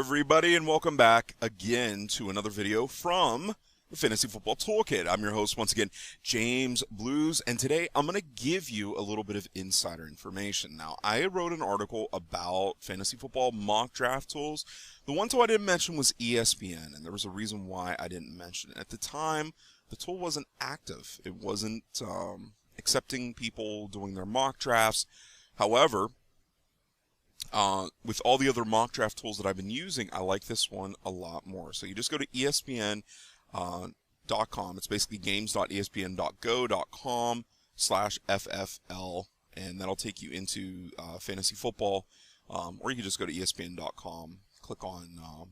everybody, and welcome back again to another video from the Fantasy Football Toolkit. I'm your host once again, James Blues, and today I'm going to give you a little bit of insider information. Now, I wrote an article about fantasy football mock draft tools. The one tool I didn't mention was ESPN, and there was a reason why I didn't mention it. At the time, the tool wasn't active. It wasn't accepting people doing their mock drafts. However, with all the other mock draft tools that I've been using, I like this one a lot more. So you just go to ESPN.com. It's basically games.espn.go.com/FFL, and that'll take you into fantasy football. Or you can just go to ESPN.com, click on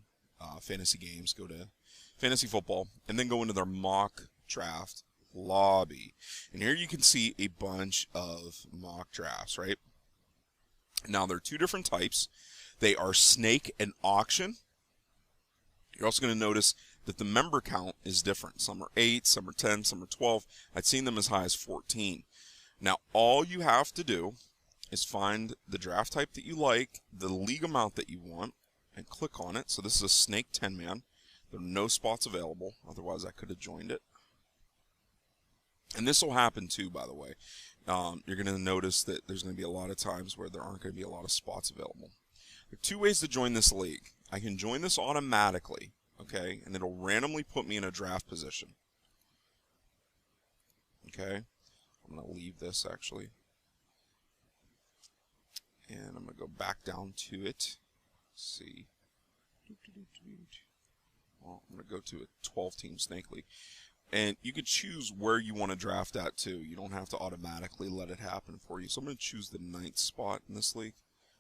fantasy games, go to fantasy football, and then go into their mock draft lobby. And here you can see a bunch of mock drafts, right? Now, there are two different types. They are snake and auction. You're also going to notice that the member count is different. Some are 8, some are 10, some are 12. I've seen them as high as 14. Now, all you have to do is find the draft type that you like, the league amount that you want, and click on it. So this is a snake 10-man. There are no spots available. Otherwise, I could have joined it. And this will happen too, by the way. You're going to notice that there's going to be a lot of times where there aren't going to be a lot of spots available. There are two ways to join this league. I can join this automatically, okay, and it'll randomly put me in a draft position. Okay, I'm going to leave this actually. And I'm going to go back down to it. Let's see. Well, I'm going to go to a 12-team snake league. And you could choose where you want to draft at too. You don't have to automatically let it happen for you. So I'm going to choose the 9th spot in this league.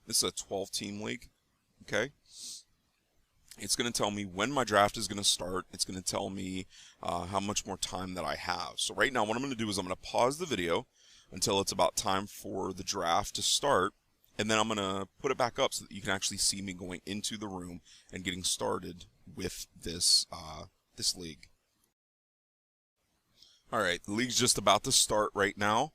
This is a 12-team league. Okay. It's going to tell me when my draft is going to start. It's going to tell me how much more time that I have. So right now what I'm going to do is I'm going to pause the video until it's about time for the draft to start. And then I'm going to put it back up so that you can actually see me going into the room and getting started with this, this league. Alright, the league's just about to start right now,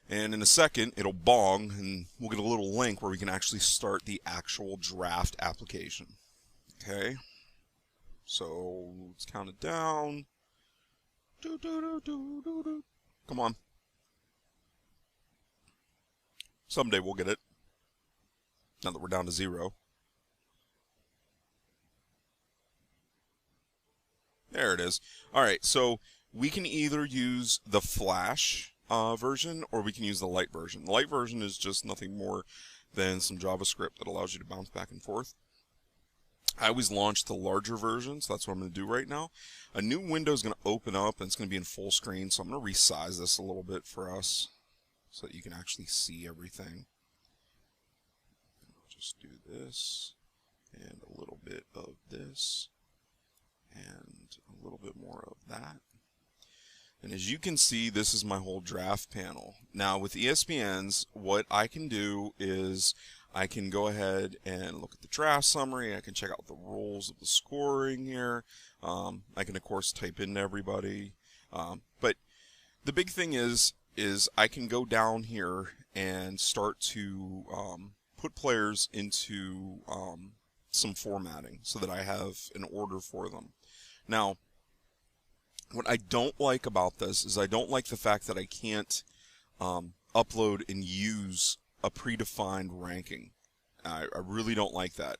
and in a second it'll bong and we'll get a little link where we can actually start the actual draft application. Okay, so let's count it down. Come on. Someday we'll get it, now that we're down to 0. There it is. Alright, so we can either use the Flash version or we can use the light version. The light version is just nothing more than some JavaScript that allows you to bounce back and forth. I always launch the larger version, so that's what I'm going to do right now. A new window is going to open up and it's going to be in full screen, so I'm going to resize this a little bit for us so that you can actually see everything. I'll just do this and a little bit of this and a little bit more of that. And as you can see, this is my whole draft panel. Now with ESPN's, what I can do is I can go ahead and look at the draft summary. I can check out the rules of the scoring here. I can of course type in everybody. But the big thing is I can go down here and start to put players into some formatting so that I have an order for them. Now, what I don't like about this is I don't like the fact that I can't upload and use a predefined ranking. I really don't like that,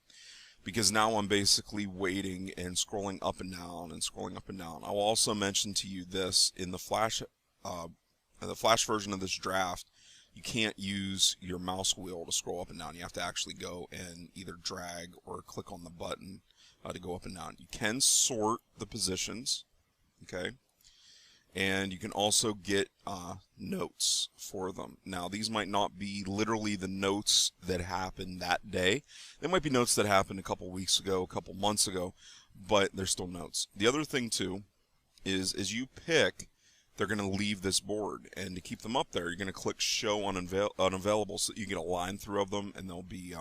because now I'm basically waiting and scrolling up and down and scrolling up and down. I will also mention to you this, in the Flash version of this draft, you can't use your mouse wheel to scroll up and down. You have to actually go and either drag or click on the button to go up and down. You can sort the positions. Okay, and you can also get notes for them. Now, these might not be literally the notes that happened that day. They might be notes that happened a couple weeks ago, a couple months ago, but they're still notes. The other thing, too, is as you pick, they're going to leave this board. And to keep them up there, you're going to click Show Unavailable so that you get a line through of them, and they'll be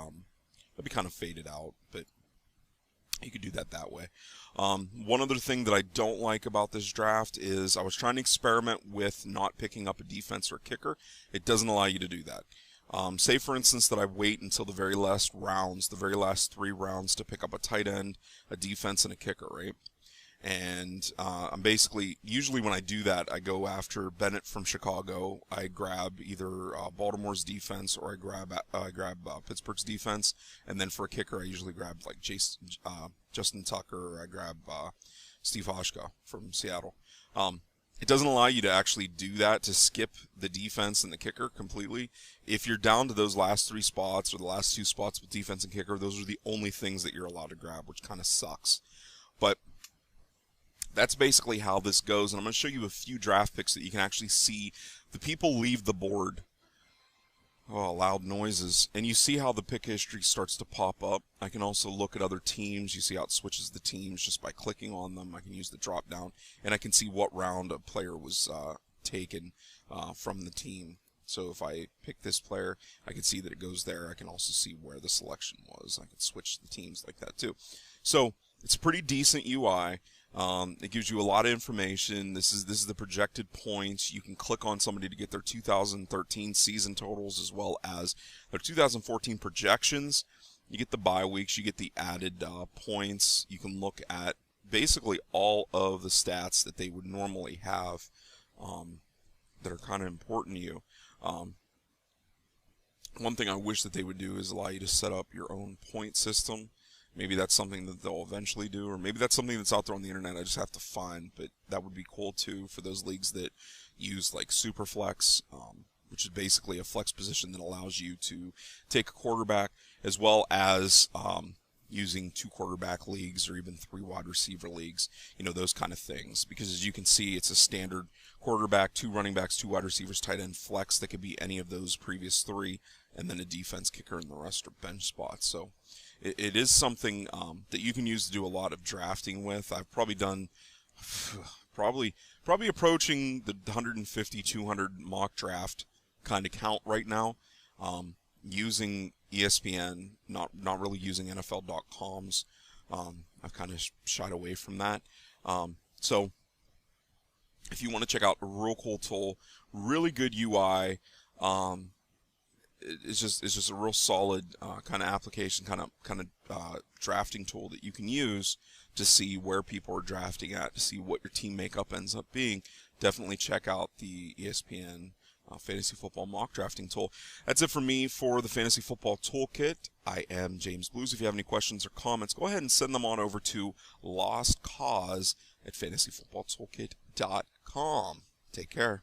kind of faded out, but you could do that way. One other thing that I don't like about this draft is I was trying to experiment with not picking up a defense or a kicker. It doesn't allow you to do that. Say, for instance, that I wait until the very last rounds, the very last 3 rounds, to pick up a tight end, a defense, and a kicker, right? And I'm basically, usually when I do that, I go after Bennett from Chicago. I grab either Baltimore's defense, or I grab Pittsburgh's defense. And then for a kicker, I usually grab like Justin Tucker, or I grab Steve Hauschka from Seattle. It doesn't allow you to actually do that, to skip the defense and the kicker completely. If you're down to those last 3 spots, or the last 2 spots with defense and kicker, those are the only things that you're allowed to grab, which kind of sucks. But that's basically how this goes, and I'm going to show you a few draft picks that you can actually see the people leave the board. Oh, loud noises. And you see how the pick history starts to pop up. I can also look at other teams. You see how it switches the teams just by clicking on them. I can use the drop down, and I can see what round a player was taken from the team. So if I pick this player, I can see that it goes there. I can also see where the selection was. I can switch the teams like that too. So it's a pretty decent UI. It gives you a lot of information. This is the projected points. You can click on somebody to get their 2013 season totals, as well as their 2014 projections. You get the bye weeks. You get the added points. You can look at basically all of the stats that they would normally have that are kind of important to you. One thing I wish that they would do is allow you to set up your own point system. Maybe that's something that they'll eventually do, or maybe that's something that's out there on the internet I just have to find, but that would be cool too for those leagues that use like Superflex, which is basically a flex position that allows you to take a quarterback, as well as using 2 quarterback leagues, or even 3 wide receiver leagues, you know, those kind of things. Because as you can see, it's a standard quarterback, 2 running backs, 2 wide receivers, tight end, flex that could be any of those previous 3, and then a defense, kicker, and the rest are bench spots. So it is something that you can use to do a lot of drafting with. I've probably done probably approaching the 150, 200 mock draft kind of count right now, using ESPN, not really using NFL.coms. I've kind of shied away from that. So if you want to check out a real cool tool, really good UI, it's just a real solid kind of application, kind of drafting tool that you can use to see where people are drafting at, to see what your team makeup ends up being. Definitely check out the ESPN Fantasy Football Mock Drafting Tool. That's it for me for the Fantasy Football Toolkit. I am James Blues. If you have any questions or comments, go ahead and send them on over to lostcause@fantasyfootballtoolkit.com. Take care.